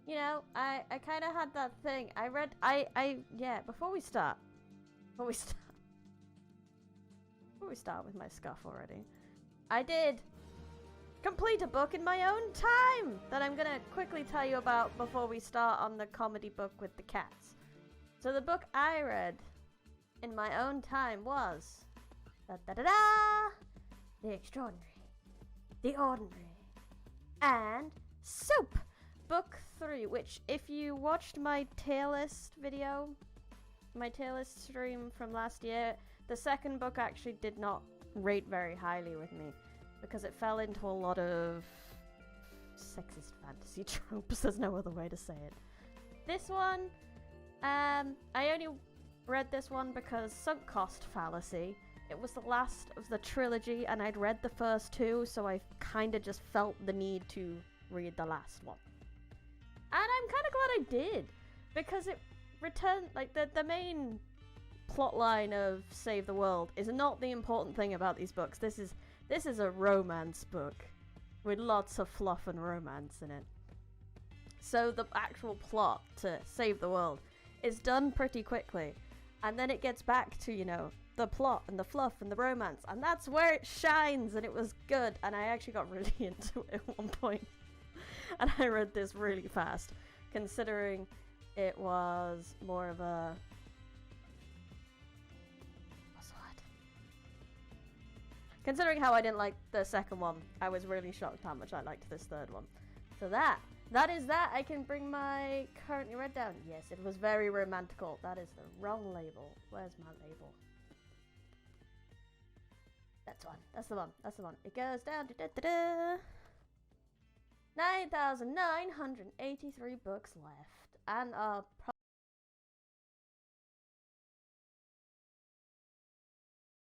You know, I kind of had that thing. Yeah, before we start with my scuff already, I did complete a book in my own time that I'm gonna quickly tell you about before we start on the comedy book with the cats. So the book I read in my own time was The Extraordinary, The Ordinary, and Soup! Book 3, which if you watched my tier list video, my tier list stream from last year, the second book actually did not rate very highly with me because it fell into a lot of sexist fantasy tropes. There's no other way to say it. This one, I only read this one because sunk cost fallacy. It was the last of the trilogy and I'd read the first two, so I kind of just felt the need to read the last one. And I'm kind of glad I did, because it returned, like, the main plot line of Save the World is not the important thing about these books. This is a romance book with lots of fluff and romance in it. So the actual plot to Save the World is done pretty quickly, and then it gets back to, you know, the plot and the fluff and the romance, and that's where it shines, and it was good, and I actually got really into it at one point. And I read this really fast, considering it was more of a... what's the word? Considering how I didn't like the second one, I was really shocked how much I liked this third one. So that is that. I can bring my currently read down. Yes, it was very romantical. That is the wrong label. Where's my label? That's one. That's the one. That's the one. It goes down to 9,983 books left, and